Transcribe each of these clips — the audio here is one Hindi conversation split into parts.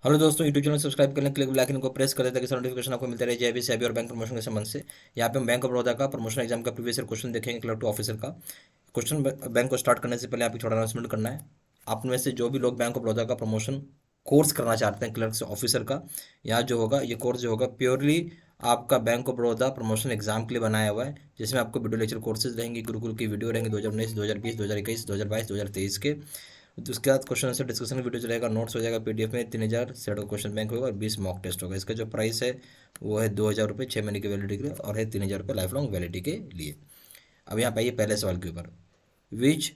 हेलो दोस्तों, यूट्यूब चैनल सब्सक्राइब करने के लिए बेल आइकन को प्रेस कर दें ताकि नोटिफिकेशन आपको मिलते रहे जेबी सेबी और बैंक प्रमोशन के संबंध से। यहाँ पे हम बैंक ऑफ बड़ौदा का प्रमोशन एग्जाम का प्रीवियस ईयर क्वेश्चन देखेंगे क्लर्क टू ऑफिसर का क्वेश्चन। बैंक को स्टार्ट करने से पहले आपको थोड़ा अनाउंसमेंट करना है। आप में से जो भी लोग बैंक ऑफ बड़ौदा का प्रमोशन कोर्स करना चाहते हैं क्लर्क से ऑफिसर का, यहाँ जो होगा ये कोर्स जो होगा प्योरली आपका bank of Baroda promotion exam के लिए बनाया हुआ है, जिसमें आपको वीडियो लेक्चर कोर्सेज रहेंगी, गुरुकुल की वीडियो रहेंगे 2019, 2020, 2021, 2022, 2023 के। तो उसके बाद क्वेश्चन आंसर डिस्कशन वीडियो चलेगा, नोट्स हो जाएगा पीडीएफ में, 3,000 सेट का क्वेश्चन बैंक होगा और 20 मॉक टेस्ट होगा। इसका जो प्राइस है वो है 2,000 रुपये 6 महीने की वैलिडिटी के लिए और है 3,000 रुपये लाइफ लॉन्ग वैलिडिटी के लिए। अब यहाँ पे आइए पहले सवाल के ऊपर। Which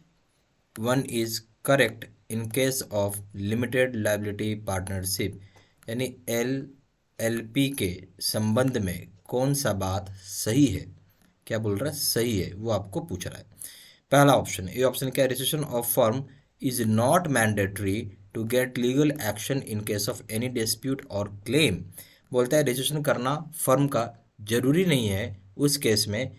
one is correct in case of limited liability partnership, यानी LLP के संबंध में कौन सा बात सही है। क्या बोल रहा है, सही है, वो आपको पूछ रहा है। पहला ऑप्शन, ए ऑप्शन क्या है, registration of firm is not mandatory to get legal action in case of any dispute और क्लेम। बोलता है रजिस्ट्रेशन करना फर्म का जरूरी नहीं है उस केस में,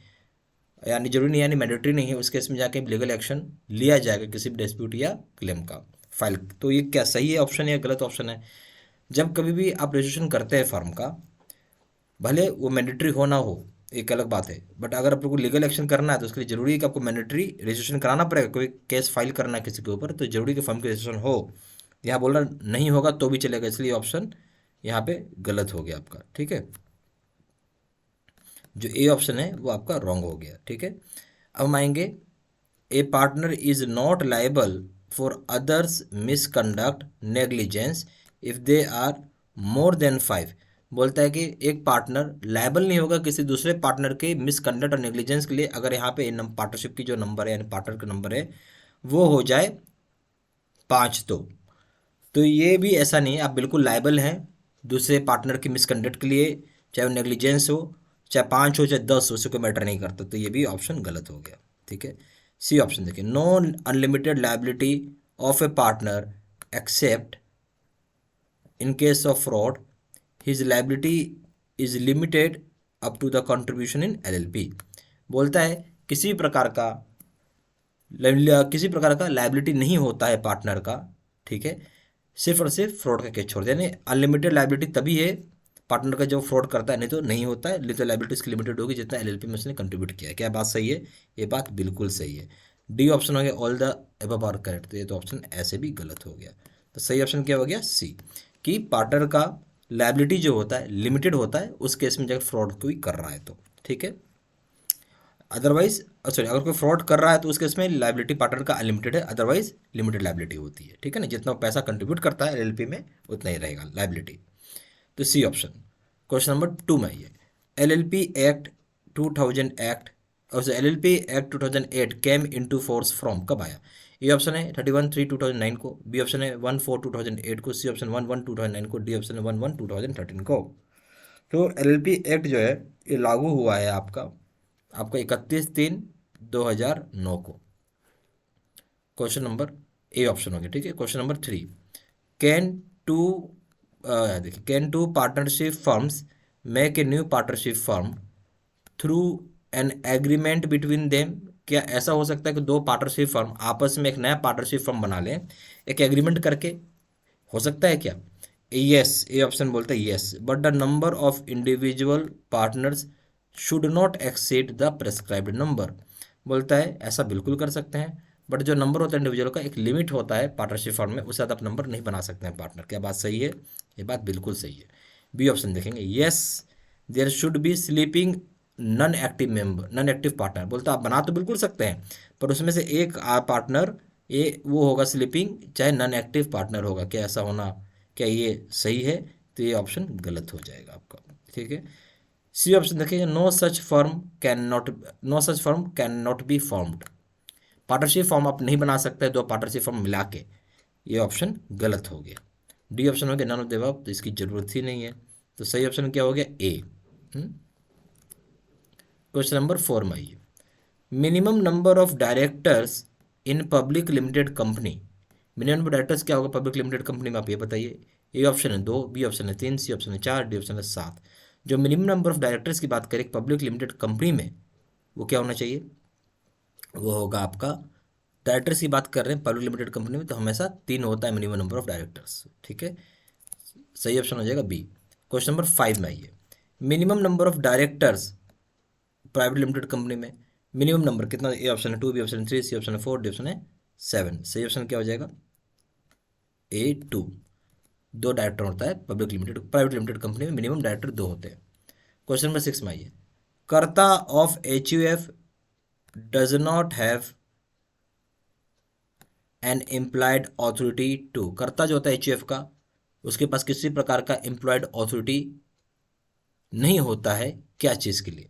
यानी जरूरी नहीं यानी मैंडेटरी नहीं है उस केस में जाके लीगल एक्शन लिया जाएगा किसी भी डिस्प्यूट या क्लेम का फाइल। तो ये क्या सही है ऑप्शन या गलत ऑप्शन है। जब कभी भी आप रजिस्ट्रेशन करते हैं फर्म का, भले वो मैंडेटरी हो ना हो एक अलग बात है, बट अगर आपको लीगल एक्शन करना है तो उसके लिए जरूरी है कि आपको मैंडेटरी रजिस्ट्रेशन कराना पड़ेगा। कोई केस फाइल करना है किसी के ऊपर तो जरूरी कि फर्म की रजिस्ट्रेशन हो। यहाँ बोल रहा नहीं होगा तो भी चलेगा, इसलिए ऑप्शन यहाँ पे गलत हो गया आपका। ठीक है, जो ए ऑप्शन है वो आपका रॉन्ग हो गया। ठीक है, अब हम आएंगे, a partner is not liable for others misconduct negligence if they are more than 5। बोलता है कि एक पार्टनर लाइबल नहीं होगा किसी दूसरे पार्टनर के मिसकंडक्ट और नेग्लिजेंस के लिए अगर यहाँ पे पार्टनरशिप की जो नंबर है यानी पार्टनर का नंबर है वो हो जाए 5। तो ये भी ऐसा नहीं है, आप बिल्कुल लाइबल हैं दूसरे पार्टनर की मिसकंडक्ट के लिए, चाहे वो नेग्लिजेंस हो, चाहे 5 हो, चाहे 10 हो, उससे कोई मैटर नहीं करता। तो ये भी ऑप्शन गलत हो गया। ठीक है, सी ऑप्शन देखिए, no unlimited liability of a partner except in case of fraud, his liability is limited up to the contribution in LLP। बोलता है किसी प्रकार का लाइबिलिटी नहीं होता है पार्टनर का। ठीक है, सिर्फ और सिर्फ फ्रॉड का केस छोड़ दें, यानी अनलिमिटेड लाइबिलिटी तभी है पार्टनर का जब फ्रॉड करता है, नहीं तो नहीं होता है। नहीं तो लाइबिलिटी इसकी लिमिटेड होगी जितना LLP में उसने कंट्रीब्यूट किया है। क्या बात सही है, ये बात बिल्कुल सही है। डी ऑप्शन हो गया all the above are correct, तो ये तो ऑप्शन ऐसे भी गलत हो गया। तो सही ऑप्शन क्या हो गया, सी, कि पार्टनर का लाइबिलिटी जो होता है लिमिटेड होता है उस केस में जब फ्रॉड कोई कर रहा है तो। ठीक है, अदरवाइज सॉरी, अगर कोई फ्रॉड कर रहा है तो उसके इसमें लाइबिलिटी पार्टनर का अनलिमिटेड है, अदरवाइज लिमिटेड लाइबिलिटी होती है। ठीक है ना, जितना पैसा कंट्रीब्यूट करता है LLP में उतना ही रहेगा लाइबिलिटी। तो सी ऑप्शन। क्वेश्चन नंबर 2 में आइए, LLP एक्ट 2000 एक्ट और LLP act 2008 came into force from, कब आया। ए ऑप्शन है 31/3/2009 को, बी ऑप्शन है 1/4/2008 को, सी ऑप्शन 1/1/2009 को, डी ऑप्शन है 1/1/2013 को। तो LLP एक्ट जो है ये लागू हुआ है आपका आपका 31/3/2009 को। क्वेश्चन नंबर ए ऑप्शन हो गया। ठीक है, क्वेश्चन नंबर 3, कैन टू देखिए, can two partnership firms make a new partnership firm through an agreement between them. क्या ऐसा हो सकता है कि दो पार्टनरशिप फर्म आपस में एक नया पार्टनरशिप फर्म बना लें एक एग्रीमेंट करके, हो सकता है क्या। यस, ए ऑप्शन बोलता है yes, but the number of individual partners should not exceed the prescribed number. बोलता है ऐसा बिल्कुल कर सकते हैं, बट जो नंबर होता है इंडिविजुअल का एक लिमिट होता है पार्टनरशिप फर्म में, उससे ज़्यादा आप नंबर नहीं बना सकते हैं पार्टनर। क्या बात सही है, ये बात बिल्कुल सही है। बी ऑप्शन देखेंगे, yes there should be sleeping non active member, non active partner. बोलता आप बना तो बिल्कुल सकते हैं पर उसमें से एक पार्टनर ये वो होगा स्लीपिंग, चाहे नॉन एक्टिव पार्टनर होगा। क्या ऐसा होना, क्या ये सही है। तो ये ऑप्शन गलत हो जाएगा आपका। ठीक है, सी ऑप्शन देखिए, no such firm can not be formed. Partnership form आप नहीं बना सकते दो पार्टनरशिप फॉर्म मिला के, ये ऑप्शन गलत हो गया। डी ऑप्शन हो गया नन ऑफ द अबव, तो इसकी जरूरत ही नहीं है। तो सही ऑप्शन क्या हो गया, ए। क्वेश्चन नंबर 4 में आइए, minimum number of directors in public limited company. Minimum number directors क्या होगा पब्लिक लिमिटेड कंपनी में, आप ये बताइए। ए ऑप्शन है 2, बी ऑप्शन है 3, सी ऑप्शन है 4, डी ऑप्शन है 7। जो मिनिमम नंबर ऑफ डायरेक्टर्स की बात करें पब्लिक लिमिटेड कंपनी में, वो क्या होना चाहिए, वो होगा आपका, डायरेक्टर्स की बात कर रहे हैं पब्लिक लिमिटेड कंपनी में तो हमेशा 3 होता है मिनिमम नंबर ऑफ डायरेक्टर्स। ठीक है, सही ऑप्शन हो जाएगा बी। क्वेश्चन नंबर 5 में आइए, minimum number of directors private limited company में मिनिमम नंबर कितना? ए ऑप्शन है 2, बी ऑप्शन है 3, सी ऑप्शन है 4, डी ऑप्शन है 7। सही ऑप्शन क्या हो जाएगा? ए 2। दो डायरेक्टर होता है public limited private limited company में, मिनिमम डायरेक्टर दो होते हैं। क्वेश्चन नंबर 6 में आइए, karta of H U F does not have an employed authority to. Karta जो होता है एच यू एफ का, उसके पास किसी प्रकार का एम्प्लॉयड ऑथोरिटी नहीं होता है, क्या चीज़ के लिए?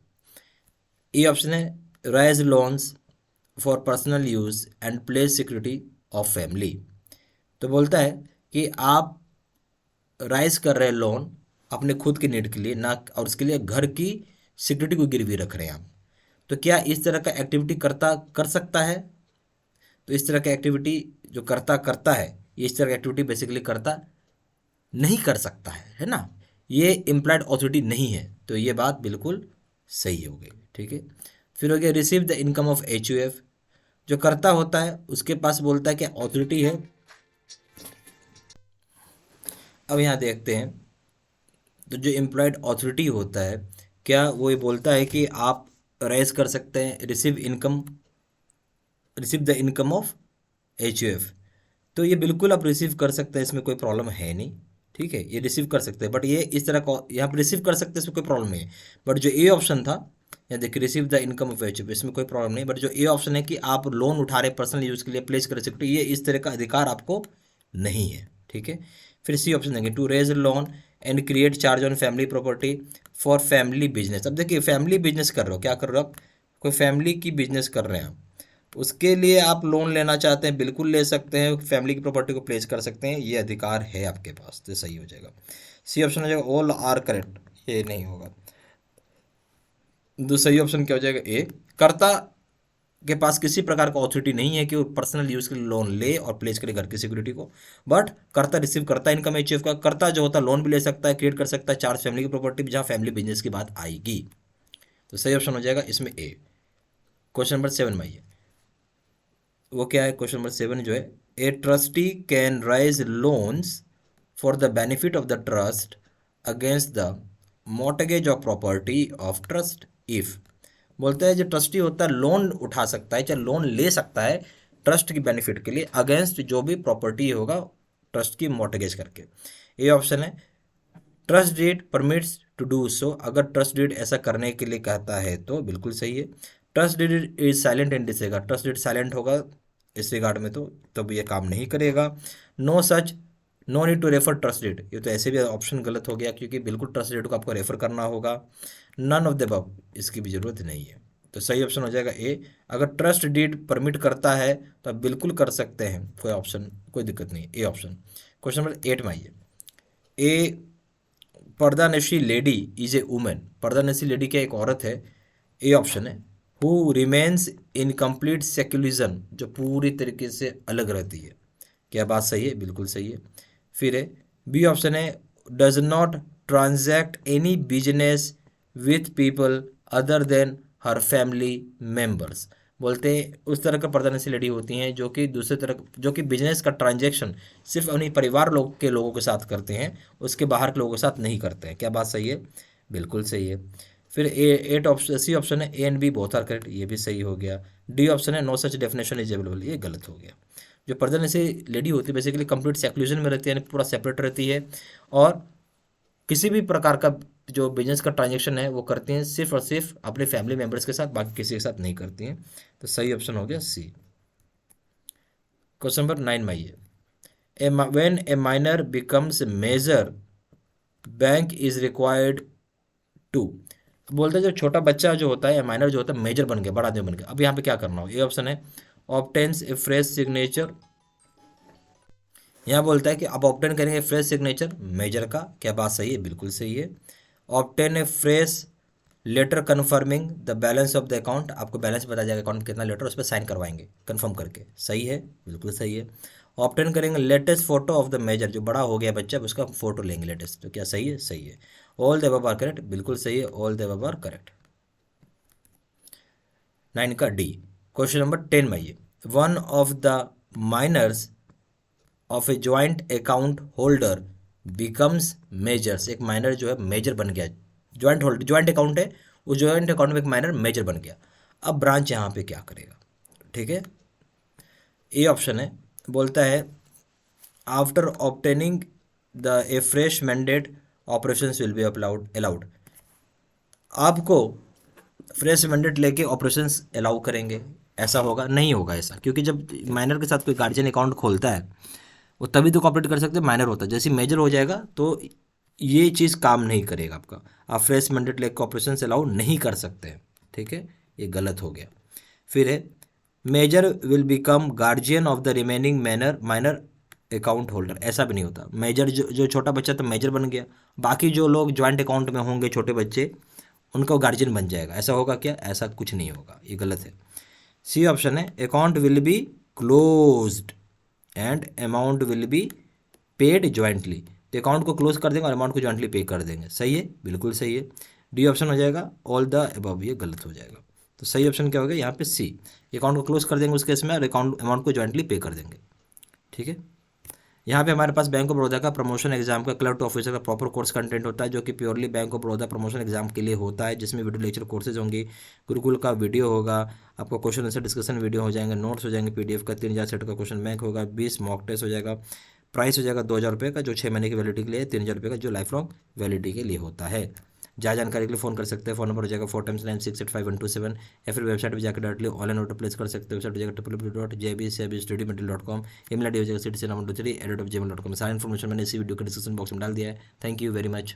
ए ऑप्शन है rise loans for personal use and place security of family. तो बोलता है कि आप राइज कर रहे हैं लोन अपने खुद के नीड के लिए ना, और उसके लिए घर की सिक्योरिटी को गिरवी रख रहे हैं आप। तो क्या इस तरह का एक्टिविटी करता कर सकता है? तो इस तरह की एक्टिविटी जो करता करता है, ये इस तरह की एक्टिविटी बेसिकली करता नहीं कर सकता है ना, ये इम्प्लाइड ऑथोरिटी नहीं है। तो ये बात बिल्कुल सही हो गई, ठीक है। फिर हो गया receive the income of H U F. जो करता होता है उसके पास बोलता है कि ऑथोरिटी है। अब यहाँ देखते हैं, तो जो एम्प्लॉयड ऑथोरिटी होता है, क्या वो ये बोलता है कि आप रेज कर सकते हैं receive the income of H U F. तो ये बिल्कुल आप रिसीव कर सकते हैं, इसमें कोई प्रॉब्लम है नहीं, ठीक है, ये रिसीव कर सकते हैं। बट ये इस तरह का यहाँ पर रिसीव कर सकते हैं, इसमें कोई प्रॉब्लम नहीं है। बट जो ए ऑप्शन था, या देखिए receive the income of H U F, इसमें कोई प्रॉब्लम नहीं। बट जो ए ऑप्शन है कि आप लोन उठा रहे पर्सनल यूज़ के लिए, प्लेस कर सकते, ये इस तरह का अधिकार आपको नहीं है, ठीक है। फिर सी ऑप्शन देंगे to raise loan and create charge on family property for family business. अब देखिए फैमिली बिजनेस कर रहे हो, क्या कर रहे हो आप? कोई फैमिली की बिजनेस कर रहे हैं आप, उसके लिए आप लोन लेना चाहते हैं, बिल्कुल ले सकते हैं, फैमिली की प्रॉपर्टी को प्लेस कर सकते हैं, ये अधिकार है आपके पास। तो सही हो जाएगा सी ऑप्शन हो जाएगा, ऑल आर करेक्ट, ये नहीं होगा। तो सही ऑप्शन क्या हो जाएगा? ए। कर्ता के पास किसी प्रकार का ऑथोरिटी नहीं है कि वो पर्सनल यूज के लिए लोन ले और प्लेस करे घर की सिक्योरिटी को, बट कर्ता रिसीव करता है इनकम एच का। कर्ता जो होता है लोन भी ले सकता है, क्रिएट कर सकता है चार्ज फैमिली की प्रॉपर्टी, जहाँ फैमिली बिजनेस की बात आएगी। तो सही ऑप्शन हो जाएगा इसमें ए। क्वेश्चन नंबर 7 में आइए, वो क्या है? क्वेश्चन नंबर 7 जो है, a trustee can raise loans for the benefit of the trust against the mortgage of property of trust if. बोलते हैं जो ट्रस्टी होता है लोन उठा सकता है, चाहे लोन ले सकता है ट्रस्ट की बेनिफिट के लिए, अगेंस्ट जो भी प्रॉपर्टी होगा ट्रस्ट की मॉर्टगेज करके। ये ऑप्शन है trust deed permits to do so. अगर ट्रस्ट डीड ऐसा करने के लिए कहता है तो बिल्कुल सही है। Trust deed is silent in this regard, trust deed silent होगा इस रिगार्ड में, तो तब ये काम नहीं करेगा। No such, no need to refer trust deed, ये तो ऐसे भी ऑप्शन गलत हो गया, क्योंकि बिल्कुल ट्रस्ट डीड को आपको रेफर करना होगा। नन ऑफ द अबव, इसकी भी जरूरत नहीं है। तो सही ऑप्शन हो जाएगा ए। अगर ट्रस्ट डीड परमिट करता है तो आप बिल्कुल कर सकते हैं, कोई ऑप्शन कोई दिक्कत नहीं, ए ऑप्शन। क्वेश्चन नंबर 8 में आइए, a pardanashin lady is a woman. Pardanashin lady क्या एक औरत है? ए ऑप्शन है who remains in complete secularism, जो पूरी तरीके से अलग रहती है। क्या बात सही है? बिल्कुल सही है। फिर है बी ऑप्शन है does not transact any business with people other than her family members. बोलते हैं उस तरह का पर्दानशी लेडी होती हैं जो कि दूसरे तरह, जो कि बिजनेस का ट्रांजैक्शन सिर्फ अपनी परिवार लोग के लोगों के साथ करते हैं, उसके बाहर के लोगों के साथ नहीं करते हैं। क्या बात सही है? बिल्कुल सही है। फिर एट ऑप्शन सी ऑप्शन है A and B both are correct, ये भी सही हो गया। डी ऑप्शन है no such definition is available, ये गलत हो गया। जो पर्दानशी लेडी होती है बेसिकली कंप्लीट सेक्लूजन में रहती है, यानी पूरा सेपरेट रहती है, और किसी भी प्रकार का जो बिजनेस का ट्रांजेक्शन है वो करती हैं सिर्फ और सिर्फ अपने फैमिली मेम्बर्स के साथ, बाकी किसी के साथ नहीं करती हैं। तो सही ऑप्शन हो गया सी। क्वेश्चन नंबर 9 में आइए, when a minor becomes major bank is required to. बोलते हैं जो छोटा बच्चा जो होता है या माइनर जो होता है मेजर बन गया, बड़ा आदमी बन गया, अब यहाँ पे क्या करना हो? ये ऑप्शन है ऑब्टेन्स ए फ्रेश सिग्नेचर। यहाँ बोलता है कि आप ऑब्टेन करेंगे फ्रेश सिग्नेचर मेजर का। क्या बात सही है? बिल्कुल सही है। Obtain a fresh letter confirming the balance of the account, आपको बैलेंस बताया जाएगा अकाउंट में कितना लेटर, उस पर साइन करवाएंगे कन्फर्म करके। सही है? बिल्कुल सही है। ऑब्टेन करेंगे latest photo of the major, जो बड़ा हो गया बच्चा उसका फोटो लेंगे लेटेस्ट। तो क्या सही है? सही है। All the above are correct, बिल्कुल सही है, all the above are correct. 9 का डी। क्वेश्चन नंबर 10 में आइए, one of the minors of a joint account holder becomes majors, एक माइनर जो है मेजर बन गया, ज्वाइंट अकाउंट है, वो ज्वाइंट अकाउंट में एक माइनर मेजर बन गया। अब ब्रांच यहाँ पे क्या करेगा, ठीक है, ए ऑप्शन है, बोलता है after obtaining the A fresh mandate operations will be allowed. आपको फ्रेश मैंडेट लेके ऑपरेशंस अलाउ करेंगे, ऐसा होगा? नहीं होगा ऐसा, क्योंकि जब माइनर के साथ कोई गार्जियन अकाउंट खोलता है वो तभी तो कॉपरेट कर सकते हैं, माइनर होता है, जैसे मेजर हो जाएगा तो ये चीज़ काम नहीं करेगा आपका, आप फ्रेश मैंडेट लेके ऑपरेशंस अलाउ नहीं कर सकते हैं, ठीक है, ये गलत हो गया। फिर है major will become guardian of the remaining minor account holder, ऐसा भी नहीं होता। मेजर जो छोटा बच्चा तो मेजर बन गया, बाकी जो लोग ज्वाइंट अकाउंट में होंगे छोटे बच्चे उनका गार्जियन बन जाएगा, ऐसा होगा क्या? ऐसा कुछ नहीं होगा, ये गलत है। सी ऑप्शन है account will be closed end amount will be paid jointly, तो अकाउंट को क्लोज कर देंगे और अमाउंट को ज्वाइंटली पे कर देंगे, सही है, बिल्कुल सही है। डी ऑप्शन हो जाएगा ऑल द अबव, ये गलत हो जाएगा। तो सही ऑप्शन क्या होगा यहाँ पे? सी, अकाउंट को क्लोज कर देंगे उस केस में और अमाउंट को ज्वाइंटली पे कर देंगे, ठीक है। यहाँ पे हमारे पास बैंक ऑफ बड़ौदा का प्रमोशन एग्जाम का क्लर्क टू ऑफिसर का प्रॉपर कोर्स कंटेंट होता है, जो कि purely bank of Baroda promotion exam के लिए होता है, जिसमें वीडियो लेक्चर कोर्सेज होंगे, गुरुकुल का वीडियो होगा, आपको क्वेश्चन आंसर डिस्कशन वीडियो हो जाएंगे, नोट्स हो जाएंगे पीडीएफ का, 3000 सेट का क्वेश्चन बैंक होगा, 20 मॉक टेस्ट हो जाएगा, प्राइस हो जाएगा 2000 रुपये का जो 6 महीने की वैलिडिटी के लिए, 3000 रुपये का जो लाइफ लॉन्ग वैलिडिटी के लिए होता है। ज़्यादा जानकारी के लिए फ़ोन कर सकते हैं, फ़ोन नंबर हो जाएगा 4x9685127, या फिर वेबसाइट पर जाकर डायरेक्टली ऑनलाइन ऑर्डर प्लेस कर सकते हैं, वेबसाइट हो जाएगा www.jbstudymaterial.com, ईमेल आईडी हो जाएगा citizen93@gmail.com। सारा इन्फॉर्मेशन मैंने इसी वीडियो के डिस्क्रिप्शन बॉक्स में डाल दिया है। Thank you very much.